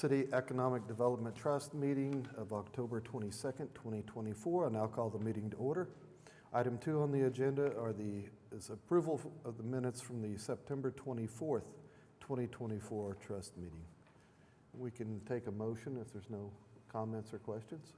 City Economic Development Trust meeting of October 22nd, 2024. I now call the meeting to order. Item 2 on the agenda is approval of the minutes from the September 24th, 2024 trust meeting. We can take a motion if there's no comments or questions.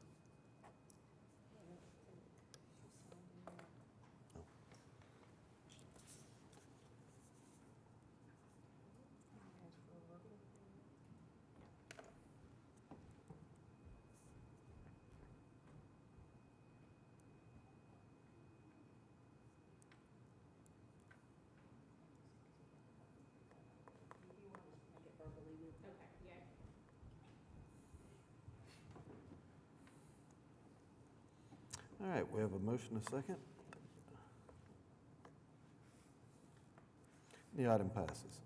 All right, we have a motion, a second. The item passes.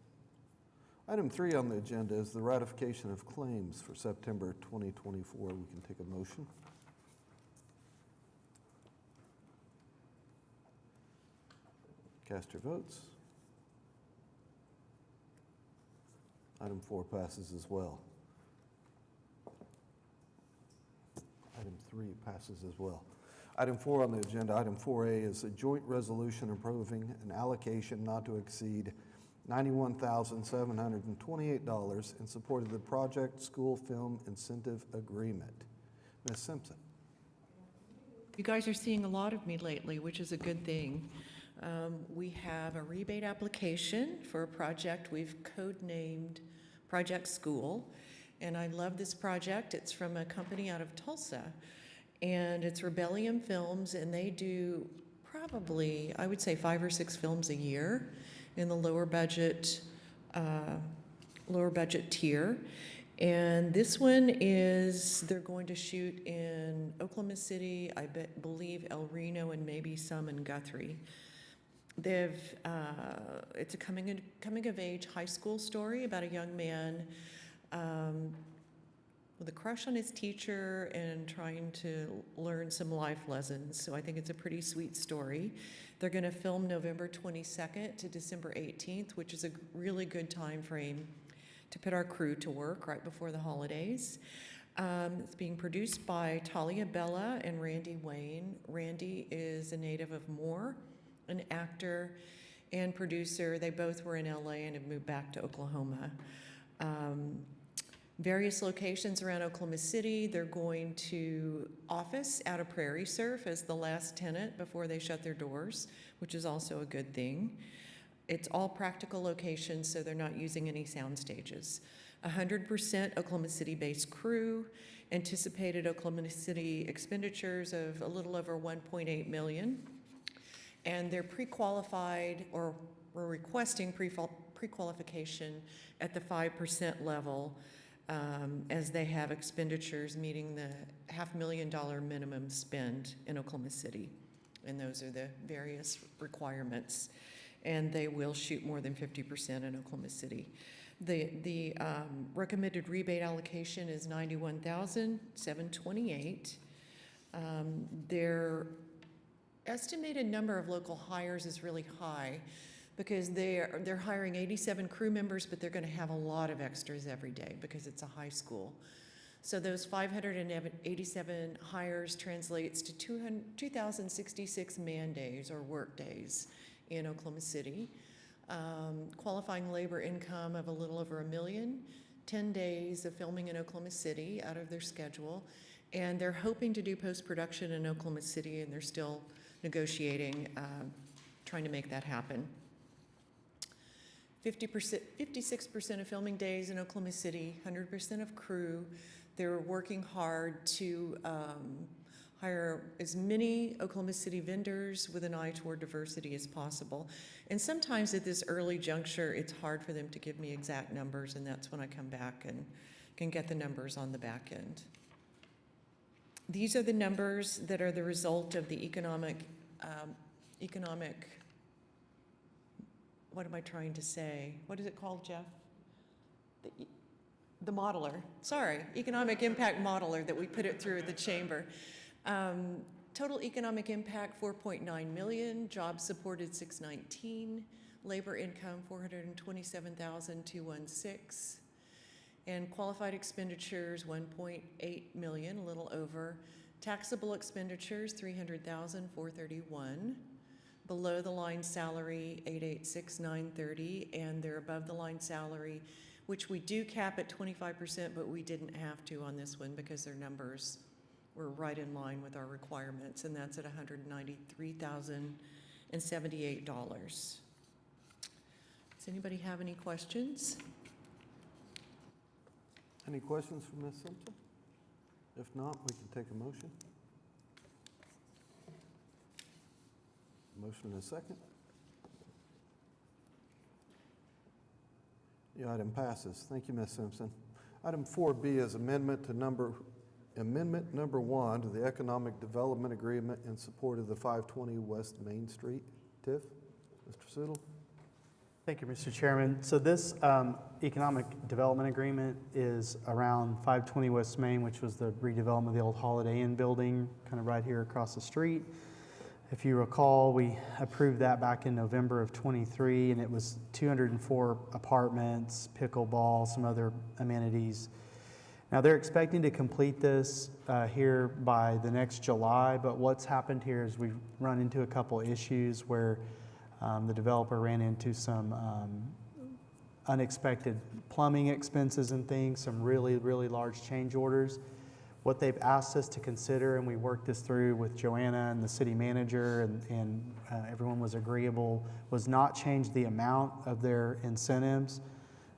Item 3 on the agenda is the ratification of claims for September 2024. We can take a motion. Cast your votes. Item 4 passes as well. Item 3 passes as well. Item 4 on the agenda, item 4A, is a joint resolution approving an allocation not to exceed $91,728 in support of the Project School Film Incentive Agreement. Ms. Simpson. You guys are seeing a lot of me lately, which is a good thing. We have a rebate application for a project we've codenamed Project School, and I love this project. It's from a company out of Tulsa, and it's Rebellion Films, and they do probably, I would say, 5 or 6 films a year in the lower budget tier. And this one is, they're going to shoot in Oklahoma City, believe El Reno, and maybe some in Guthrie. It's a coming of age high school story about a young man with a crush on his teacher and trying to learn some life lessons. So I think it's a pretty sweet story. They're going to film November 22nd to December 18th, which is a really good time frame to put our crew to work right before the holidays. It's being produced by Talia Bella and Randy Wayne. Randy is a native of Moore, an actor and producer. They both were in LA and have moved back to Oklahoma. Various locations around Oklahoma City. They're going to office out of Prairie Surf as the last tenant before they shut their doors, which is also a good thing. It's all practical locations, so they're not using any sound stages. 100% Oklahoma City-based crew, anticipated Oklahoma City expenditures of a little over $1.8 million. And they're pre-qualified, or we're requesting pre-qualification at the 5% level, as they have expenditures meeting the $500,000 minimum spend in Oklahoma City. And those are the various requirements. And they will shoot more than 50% in Oklahoma City. The recommended rebate allocation is $91,728. Their estimated number of local hires is really high because they're hiring 87 crew members, but they're going to have a lot of extras every day because it's a high school. So those 587 hires translates to 2,066 man days or work days in Oklahoma City. Qualifying labor income of a little over $1 million, 10 days of filming in Oklahoma City out of their schedule, and they're hoping to do post-production in Oklahoma City, and they're still negotiating, trying to make that happen. 56% of filming days in Oklahoma City, 100% of crew. They're working hard to hire as many Oklahoma City vendors with an eye toward diversity as possible. And sometimes at this early juncture, it's hard for them to give me exact numbers, and that's when I come back and can get the numbers on the back end. These are the numbers that are the result of the economic, what am I trying to say? What is it called, Jeff? The modeler, sorry, economic impact modeler that we put it through at the chamber. Total economic impact, 4.9 million, jobs supported 619, labor income 427,216, And qualified expenditures, 1.8 million, a little over. Taxable expenditures, 300,431. Below the line salary, 886,930, and their above the line salary, which we do cap at 25%, but we didn't have to on this one because their numbers were right in line with our requirements, and that's at $193,078. Does anybody have any questions? Any questions for Ms. Simpson? If not, we can take a motion. Motion and a second. The item passes. Thank you, Ms. Simpson. Item 4B is amendment number 1 to the Economic Development Agreement in support of the 520 West Main Street. TIF, Mr. Sudol. Thank you, Mr. Chairman. So this economic development agreement is around 520 West Main, which was the redevelopment of the old Holiday Inn building, kind of right here across the street. If you recall, we approved that back in November of 23, and it was 204 apartments, pickleball, some other amenities. Now they're expecting to complete this here by the next July, but what's happened here is we've run into a couple issues where the developer ran into some unexpected plumbing expenses and things, some really, really large change orders. What they've asked us to consider, and we worked this through with Joanna and the city manager, and everyone was agreeable, was not change the amount of their incentives,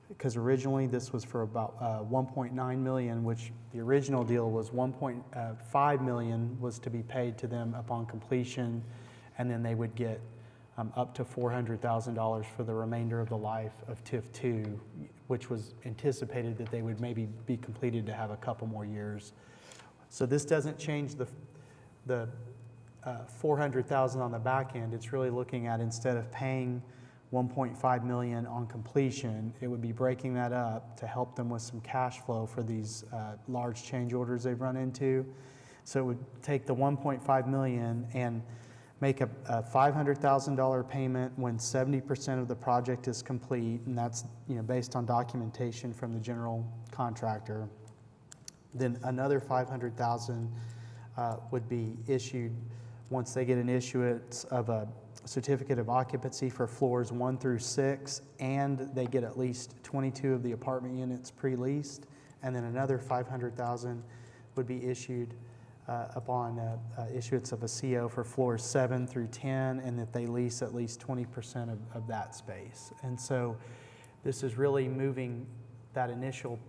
because originally this was for about 1.9 million, which the original deal was 1.5 million was to be paid to them upon completion, and then they would get up to $400,000 for the remainder of the life of TIF 2, which was anticipated that they would maybe be completed to have a couple more years. So this doesn't change the $400,000 on the back end. It's really looking at, instead of paying 1.5 million on completion, it would be breaking that up to help them with some cash flow for these large change orders they've run into. So it would take the 1.5 million and make a $500,000 payment when 70% of the project is complete, and that's based on documentation from the general contractor. Then another $500,000 would be issued once they get an issuance of a certificate of occupancy for floors 1 through 6, and they get at least 22 of the apartment units pre-leased, and then another $500,000 would be issued upon issuance of a CO for floors 7 through 10, and that they lease at least 20% of that space. And so this is really moving that initial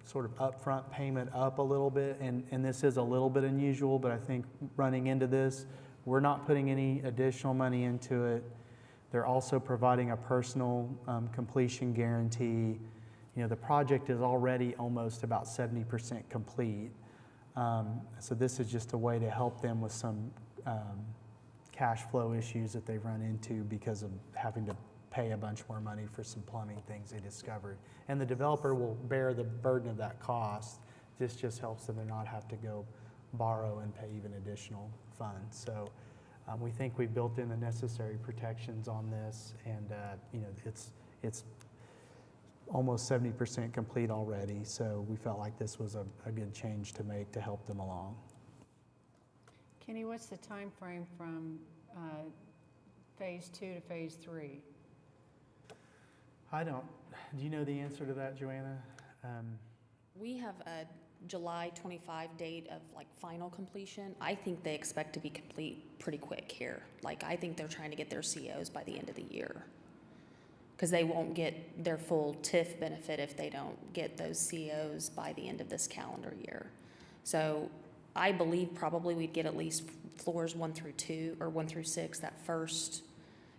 sort of upfront payment up a little bit, and this is a little bit unusual, but I think running into this, we're not putting any additional money into it. They're also providing a personal completion guarantee. The project is already almost about 70% complete. So this is just a way to help them with some cash flow issues that they've run into because of having to pay a bunch more money for some plumbing things they discovered. And the developer will bear the burden of that cost. This just helps them to not have to go borrow and pay even additional funds. So we think we've built in the necessary protections on this, and it's almost 70% complete already, so we felt like this was a good change to make to help them along. Kenny, what's the time frame from phase 2 to phase 3? Do you know the answer to that, Joanna? We have a July 25 date of final completion. I think they expect to be complete pretty quick here. I think they're trying to get their COs by the end of the year, because they won't get their full TIF benefit if they don't get those COs by the end of this calendar year. So I believe probably we'd get at least floors 1 through 2 or 1 through 6 that first.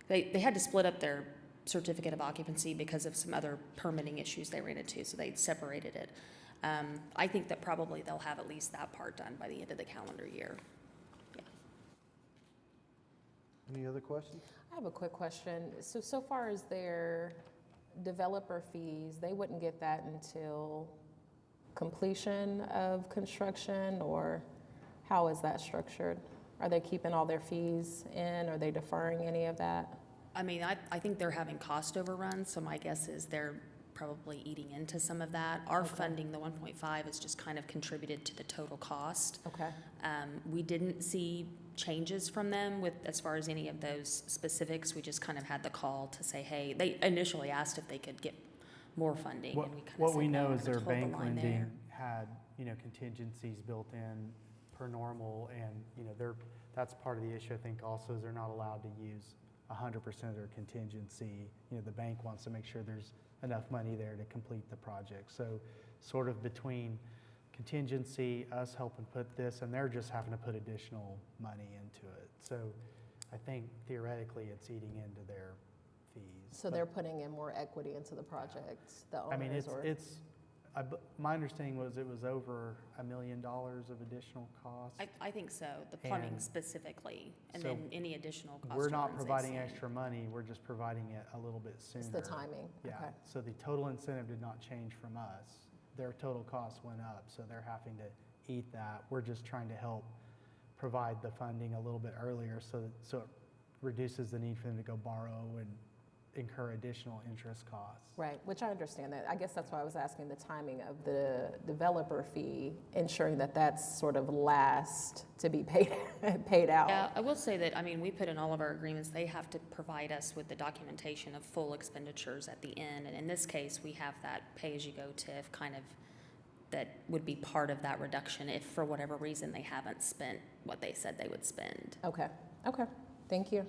They had to split up their certificate of occupancy because of some other permitting issues they ran into, so they separated it. I think that probably they'll have at least that part done by the end of the calendar year. Yeah. Any other questions? I have a quick question. So far as their developer fees, they wouldn't get that until completion of construction, or how is that structured? Are they keeping all their fees in? Are they deferring any of that? I mean, I think they're having cost overruns, so my guess is they're probably eating into some of that. Our funding, the 1.5, is just kind of contributed to the total cost. Okay, We didn't see changes from them with, as far as any of those specifics. We just kind of had the call to say, hey, they initially asked if they could get more funding, and we kind of What said, we no, know we're is gonna their hold the bank line there. lending had, contingencies built in per normal, and, that's part of the issue, I think, also, is they're not allowed to use 100% of their contingency. The bank wants to make sure there's enough money there to complete the project. So sort of between contingency, us helping put this, and they're just having to put additional money into it. So I think theoretically, it's eating into their fees. so But, they're putting in more equity into the project, the I mean, owners, or? my understanding was it was over $1 million of additional costs. I think so, the plumbing And specifically, and so then any additional cost We're not overruns they've providing seen. extra money, we're just providing it a little bit sooner. It's the timing, Yeah, okay. so the total incentive did not change from us. Their total cost went up, so they're having to eat that. We're just trying to help provide the funding a little bit earlier so it reduces the need for them to go borrow and incur additional interest costs. Right, which I understand that. I guess that's why I was asking the timing of the developer fee, ensuring that that's sort of last to be paid out. Yeah, I will say that, I mean, we put in all of our agreements, they have to provide us with the documentation of full expenditures at the end. And in this case, we have that pay-as-you-go TIF kind of, that would be part of that reduction if for whatever reason they haven't spent what they said they would spend. Okay, thank you.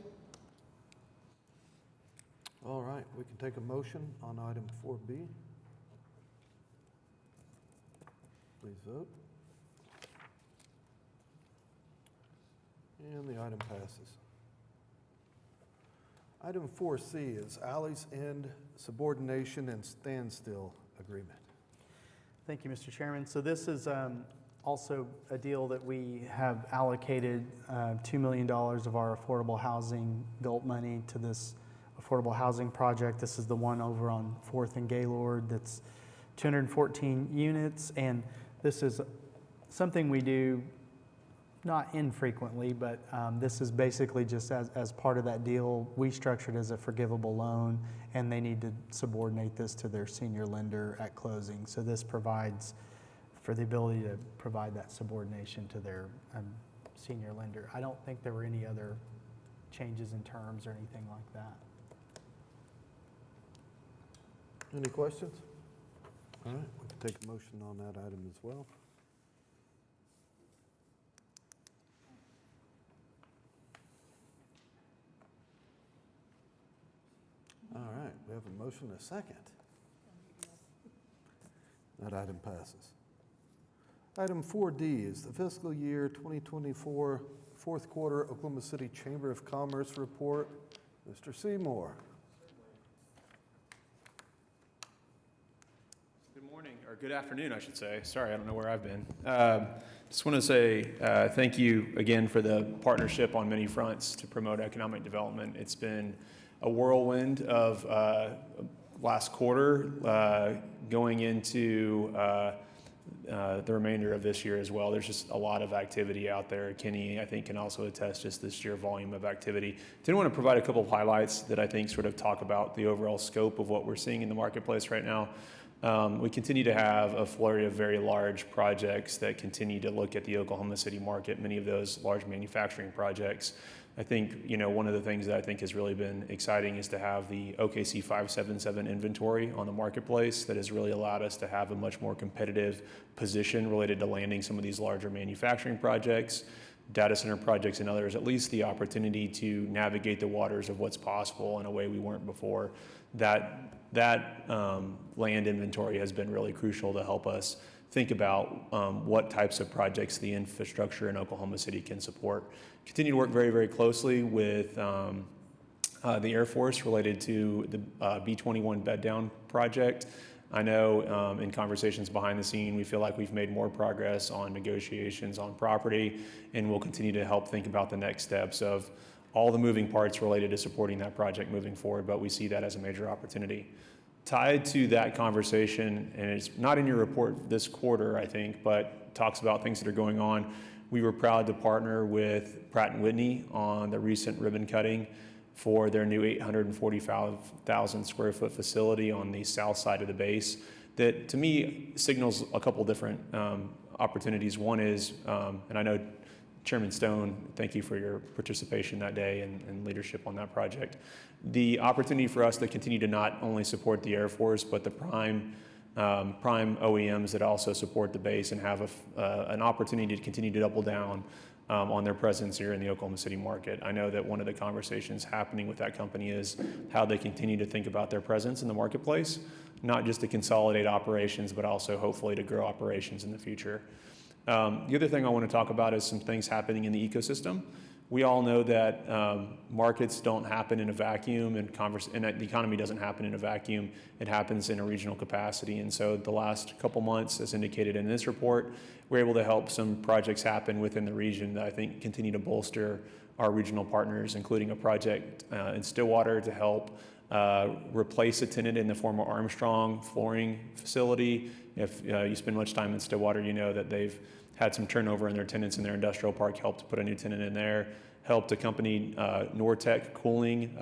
All right, we can take a motion on item 4B. Please vote. And the item passes. Item 4C is Alley's End Subordination and Standstill Agreement. Thank you, Mr. Chairman. So this is also a deal that we have allocated $2 million of our affordable housing GULP money to this affordable housing project. This is the one over on 4th and Gaylord that's 214 units, and this is something we do not infrequently, but this is basically just as part of that deal. We structured as a forgivable loan, and they need to subordinate this to their senior lender at closing. So this provides for the ability to provide that subordination to their senior lender. I don't think there were any other changes in terms or anything like that. Any questions? All right, we can take a motion on that item as well. All right, we have a motion and a second. That item passes. Item 4D is the fiscal year 2024 fourth quarter Oklahoma City Chamber of Commerce report. Mr. Seymour. Good morning, or good afternoon, I should say. Sorry, I don't know where I've been. Just want to say thank you again for the partnership on many fronts to promote economic development. It's been a whirlwind of last quarter going into the remainder of this year as well. There's just a lot of activity out there. Kenny, I think, can also attest just this sheer volume of activity. Did want to provide a couple of highlights that I think sort of talk about the overall scope of what we're seeing in the marketplace right now. We continue to have a flurry of very large projects that continue to look at the Oklahoma City market, many of those large manufacturing projects. I think, one of the things that I think has really been exciting is to have the OKC 577 inventory on the marketplace that has really allowed us to have a much more competitive position related to landing some of these larger manufacturing projects, data center projects and others, at least the opportunity to navigate the waters of what's possible in a way we weren't before. That land inventory has been really crucial to help us think about what types of projects the infrastructure in Oklahoma City can support. Continue to work very, very closely with the Air Force related to the B-21 bed down project. I know in conversations behind the scene, we feel like we've made more progress on negotiations on property, and we'll continue to help think about the next steps of all the moving parts related to supporting that project moving forward, but we see that as a major opportunity. Tied to that conversation, and it's not in your report this quarter, I think, but talks about things that are going on. We were proud to partner with Pratt & Whitney on the recent ribbon cutting for their new 845,000 square foot facility on the south side of the base that to me signals a couple different opportunities. One is, and I know Chairman Stone, thank you for your participation that day and leadership on that project. The opportunity for us to continue to not only support the Air Force, but the prime OEMs that also support the base and have an opportunity to continue to double down on their presence here in the Oklahoma City market. I know that one of the conversations happening with that company is how they continue to think about their presence in the marketplace, not just to consolidate operations, but also hopefully to grow operations in the future. The other thing I want to talk about is some things happening in the ecosystem. We all know that markets don't happen in a vacuum, and the economy doesn't happen in a vacuum. It happens in a regional capacity. And so the last couple months, as indicated in this report, we're able to help some projects happen within the region that I think continue to bolster our regional partners, including a project in Stillwater to help replace a tenant in the former Armstrong flooring facility. If you spend much time in Stillwater, you know that they've had some turnover in their tenants in their industrial park, helped to put a new tenant in there, helped a company, Nortec Cooling,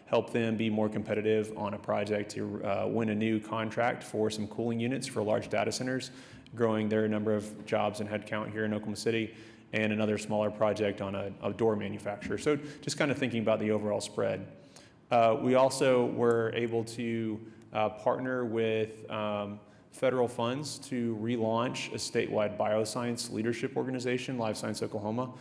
help them be more competitive on a project to win a new contract for some cooling units for large data centers, growing their number of jobs and headcount here in Oklahoma City, and another smaller project on a door manufacturer. So just kind of thinking about the overall spread. We also were able to partner with federal funds to relaunch a statewide bioscience leadership organization, Life Science Oklahoma.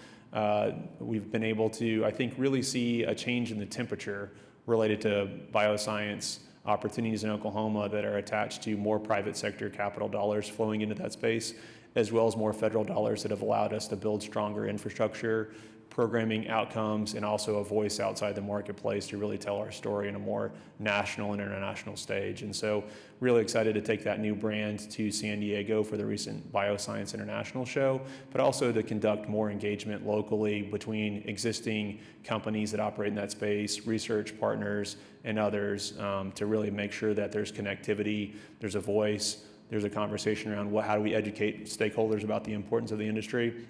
We've been able to, I think, really see a change in the temperature related to bioscience opportunities in Oklahoma that are attached to more private sector capital dollars flowing into that space, as well as more federal dollars that have allowed us to build stronger infrastructure, programming outcomes, and also a voice outside the marketplace to really tell our story in a more national and international stage. And so really excited to take that new brand to San Diego for the recent Bioscience International show, but also to conduct more engagement locally between existing companies that operate in that space, research partners, and others to really make sure that there's connectivity, there's a voice, there's a conversation around how do we educate stakeholders about the importance of the industry,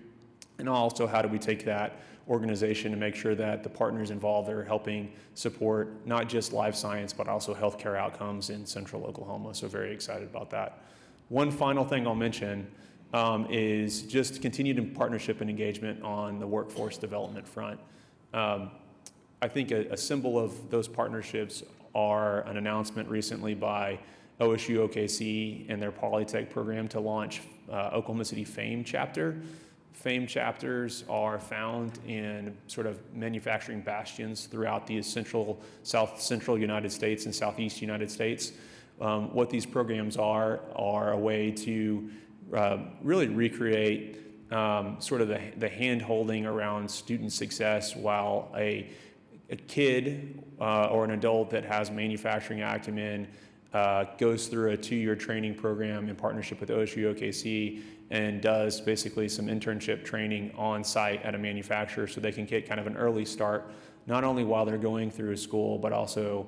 and also how do we take that organization and make sure that the partners involved are helping support not just life science, but also healthcare outcomes in central Oklahoma. So very excited about that. One final thing I'll mention is just continued partnership and engagement on the workforce development front. I think a symbol of those partnerships are an announcement recently by OSU OKC and their Polytech program to launch Oklahoma City FAME chapter. FAME chapters are found in sort of manufacturing bastions throughout the south central United States and southeast United States. What these programs are a way to really recreate sort of the hand-holding around student success while a kid or an adult that has manufacturing acumen goes through a 2-year training program in partnership with OSU OKC and does basically some internship training on site at a manufacturer so they can get kind of an early start, not only while they're going through school, but also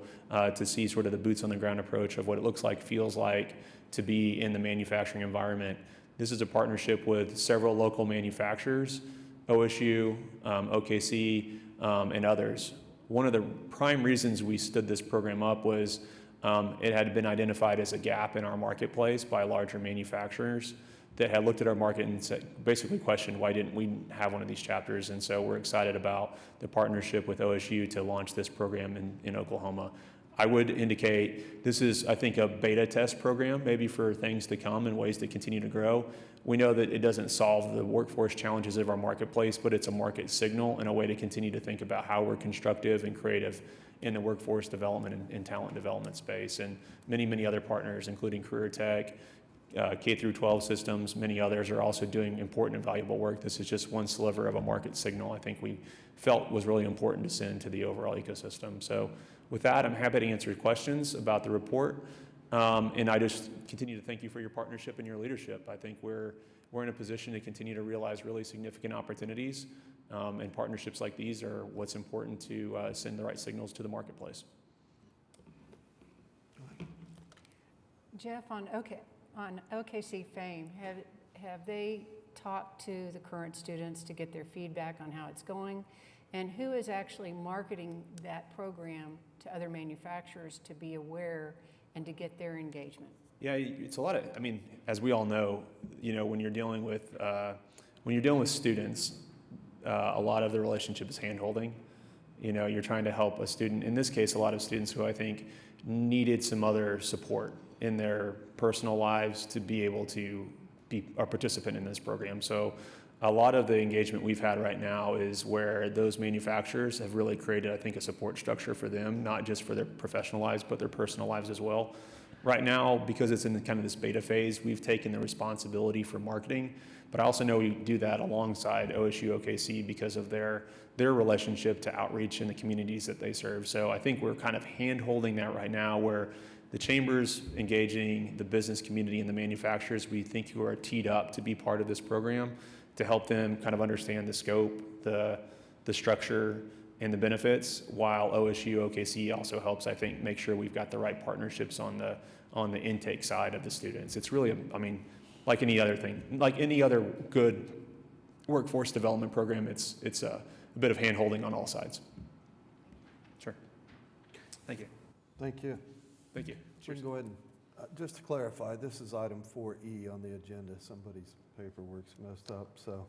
to see sort of the boots on the ground approach of what it looks like, feels like to be in the manufacturing environment. This is a partnership with several local manufacturers, OSU, OKC, and others. One of the prime reasons we stood this program up was it had been identified as a gap in our marketplace by larger manufacturers that had looked at our market and basically questioned why didn't we have one of these chapters. And so we're excited about the partnership with OSU to launch this program in Oklahoma. I would indicate this is, I think, a beta test program maybe for things to come and ways to continue to grow. We know that it doesn't solve the workforce challenges of our marketplace, but it's a market signal and a way to continue to think about how we're constructive and creative in the workforce development and talent development space. And many, many other partners, including Career Tech, K-12 systems, many others are also doing important and valuable work. This is just one sliver of a market signal I think we felt was really important to send to the overall ecosystem. So with that, I'm happy to answer questions about the report. And I just continue to thank you for your partnership and your leadership. I think we're in a position to continue to realize really significant opportunities, and partnerships like these are what's important to send the right signals to the marketplace. Jeff, on OKC FAME, have they talked to the current students to get their feedback on how it's going? And who is actually marketing that program to other manufacturers to be aware and to get their engagement? Yeah, it's a lot of, I mean, as we all know, when you're dealing with students, a lot of the relationship is hand-holding. You're trying to help a student, in this case, a lot of students who I think needed some other support in their personal lives to be able to be a participant in this program. So a lot of the engagement we've had right now is where those manufacturers have really created, I think, a support structure for them, not just for their professional lives, but their personal lives as well. Right now, because it's in kind of this beta phase, we've taken the responsibility for marketing, but I also know we do that alongside OSU OKC because of their relationship to outreach in the communities that they serve. So I think we're kind of hand-holding that right now, where the chamber's engaging the business community and the manufacturers we think who are teed up to be part of this program to help them kind of understand the scope, the structure, and the benefits, while OSU OKC also helps, I think, make sure we've got the right partnerships on the intake side of the students. It's really, like any other thing, like any other good workforce development program, it's a bit of hand-holding on all sides. Sure. Thank you. Thank you. Thank you. We can go ahead and, just to clarify, this is item 4E on the agenda. Somebody's paperwork's messed up, so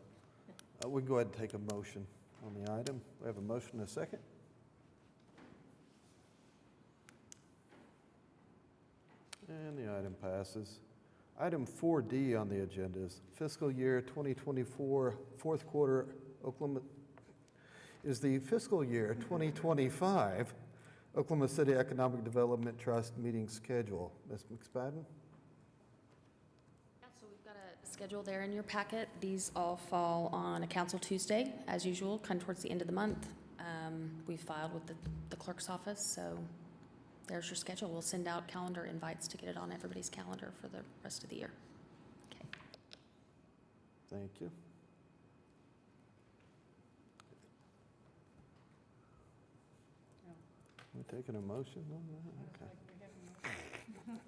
we can go ahead and take a motion on the item. We have a motion and a second. And the item passes. Item 4D on the agenda is fiscal year 2024 fourth quarter Oklahoma, is the fiscal year 2025 Oklahoma City Economic Development Trust meeting schedule. Ms. McSpadden? Yeah, so we've got a schedule there in your packet. These all fall on a council Tuesday, as usual, kind of towards the end of the month. We've filed with the clerk's office, so there's your schedule. We'll send out calendar invites to get it on everybody's calendar for the rest of the year. Okay. Thank you. We taking a motion on that? Okay.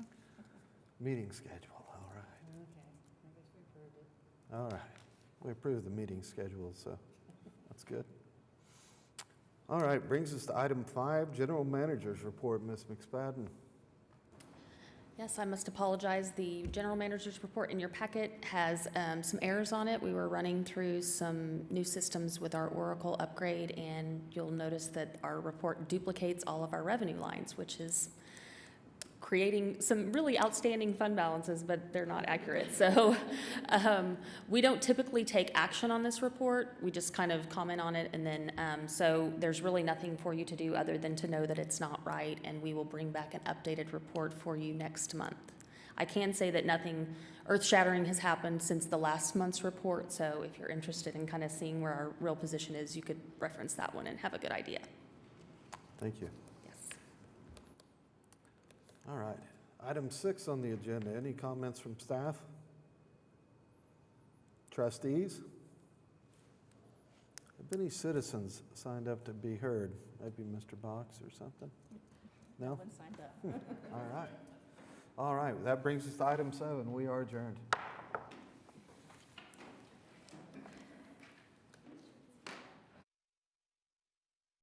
Meeting schedule, all right. Okay, I guess we approved it. All right. We approved the meeting schedule, so that's good. All right, brings us to item 5, General Manager's Report. Ms. McSpadden. Yes, I must apologize. The general manager's report in your packet has some errors on it. We were running through some new systems with our Oracle upgrade, and you'll notice that our report duplicates all of our revenue lines, which is creating some really outstanding fund balances, but they're not accurate. So we don't typically take action on this report. We just kind of comment on it, and then so there's really nothing for you to do other than to know that it's not right, and we will bring back an updated report for you next month. I can say that nothing earth-shattering has happened since the last month's report, so if you're interested in kind of seeing where our real position is, you could reference that one and have a good idea. Thank you. Yes. All right. Item 6 on the agenda. Any comments from staff? Trustees? Have any citizens signed up to be heard? Maybe Mr. Box or something? No? Signed up. All right. All right. That brings us to item 7. We are adjourned.